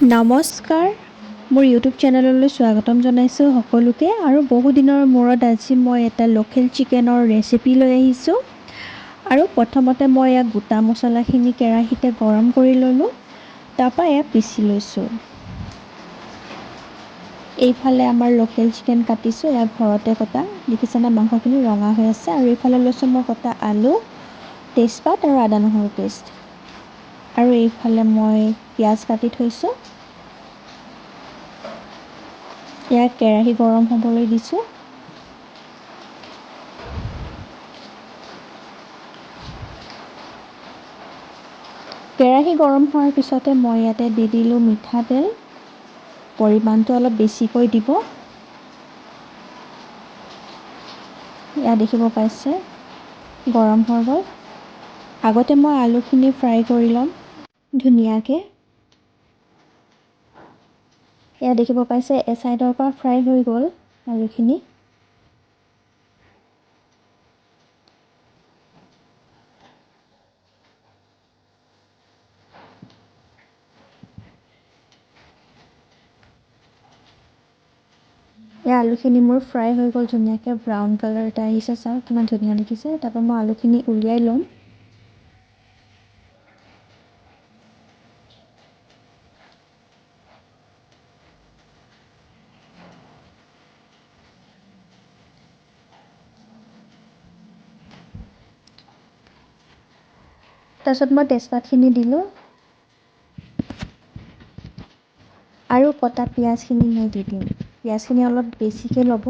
নমস্কাৰ, মোৰ ইউটিউব চেনেললৈ স্বাগতম জনাইছোঁ সকলোকে। আৰু বহুদিনৰ মূৰত আজি মই এটা লোকেল চিকেনৰ ৰেচিপি লৈ আহিছোঁ। আৰু প্ৰথমতে মই ইয়াক গোটা মছলাখিনি কেৰাহীতে গৰম কৰি ল'লোঁ, তাৰপৰা ইয়াক পিচি লৈছোঁ। এইফালে আমাৰ লোকেল চিকেন কাটিছোঁ, ইয়াক ঘৰতে কটা, দেখিছেনে মাংসখিনি ৰঙা হৈ আছে। আৰু এইফালে লৈছোঁ মই কটা আলু, তেজপাত আৰু আদা নহৰু পেষ্ট। আৰু এইফালে মই পিঁয়াজ কাটি থৈছোঁ। ইয়াক কেৰাহী গৰম হ'বলৈ দিছোঁ। কেৰাহী গৰম হোৱাৰ পিছতে মই ইয়াতে দি দিলোঁ মিঠাতেল, পৰিমাণটো অলপ বেছিকৈ দিব। এয়া দেখিব পাইছে গৰম হৈ গ'ল। আগতে মই আলুখিনি ফ্ৰাই কৰি ল'ম ধুনীয়াকৈ। এয়া দেখিব পাইছে এচাইডৰ পৰা ফ্ৰাই হৈ গ'ল আলুখিনি। এই আলুখিনি মোৰ ফ্ৰাই হৈ গ'ল ধুনীয়াকৈ, ব্ৰাউন কালাৰ এটা আহিছে, চাওক কিমান ধুনীয়া দেখিছে। তাৰপৰা মই আলুখিনি উলিয়াই ল'ম। তাৰপিছত মই তেজপাতখিনি দিলোঁ আৰু কটা পিঁয়াজখিনি মই দি দিম। পিঁয়াজখিনি অলপ বেছিকৈ ল'ব।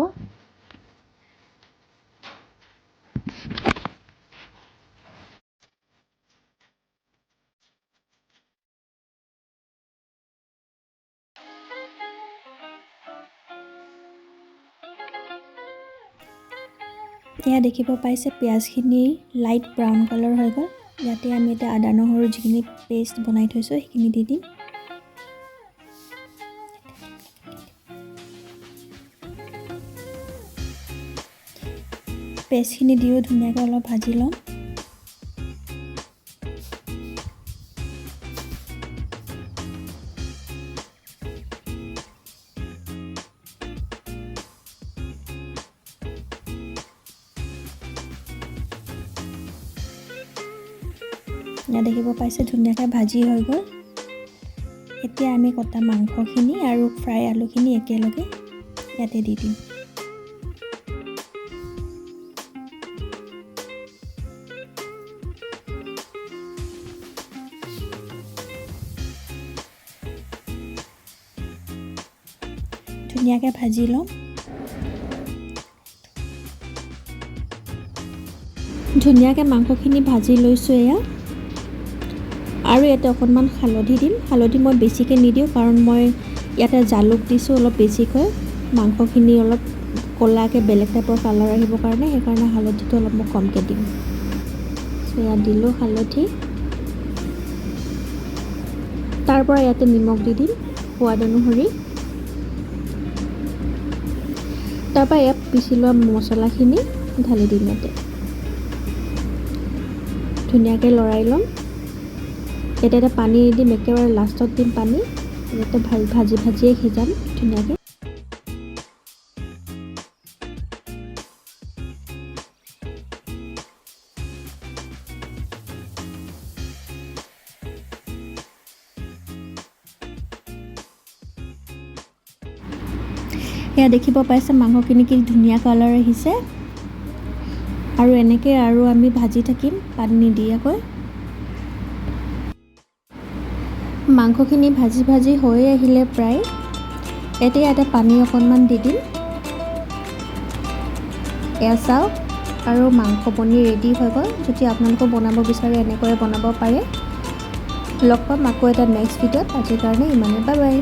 এয়া দেখিব পাইছে পিঁয়াজখিনি লাইট ব্ৰাউন কালাৰ হৈ গ'ল। ইয়াতে আমি এতিয়া আদা নহৰু যিখিনি পেষ্ট বনাই থৈছোঁ সেইখিনি দি দিম। পেষ্টখিনি দিও ধুনীয়াকৈ অলপ ভাজি ল'ম। ইয়াত দেখিব পাইছে ধুনীয়াকৈ ভাজি হৈ গ'ল। এতিয়া আমি কটা মাংসখিনি আৰু ফ্ৰাই আলুখিনি একেলগে ইয়াতে দি দিম। ধুনীয়াকৈ ভাজি ল'ম। ধুনীয়াকৈ মাংসখিনি ভাজি লৈছোঁ এয়া। আৰু ইয়াতে অকণমান হালধি দিম। হালধি মই বেছিকৈ নিদিওঁ কাৰণ মই ইয়াতে জালুক দিছোঁ অলপ বেছিকৈ, মাংসখিনি অলপ ক'লাকৈ বেলেগ টাইপৰ কালাৰ আহিবৰ কাৰণে, সেইকাৰণে হালধিটো অলপ মই কমকৈ দিম। ইয়াত দিলোঁ হালধি। তাৰপৰা ইয়াতে নিমখ দি দিম সোৱাদ অনুসৰি। তাৰপৰা ইয়াত পিচি লোৱা মছলাখিনি ঢালি দিম ইয়াতে। ধুনীয়াকৈ লৰাই ল'ম। এতিয়া পানী দিম, একেবাৰে লাষ্টত দিম পানী। যাতে ভাজিয়ে সিজাম ধুনীয়াকৈ। এয়া দেখিব পাইছে মাংসখিনি কি ধুনীয়া কালাৰ আহিছে। আৰু এনেকৈ আৰু আমি ভাজি থাকিম পানী নিদিয়াকৈ। মাংসখিনি ভাজি হৈ আহিলে প্ৰায়। এতিয়া ইয়াতে পানী অকণমান দি দিম। এয়া চাওক আৰু মাংস পনীৰ ৰেডি হৈ গ'ল। যদি আপোনালোকেও বনাব বিচাৰে এনেকৈ বনাব পাৰে। লগ পাম আকৌ এটা নেক্সট ভিডিঅ'ত। আজিৰ কাৰণে ইমানেই, বাই বাই।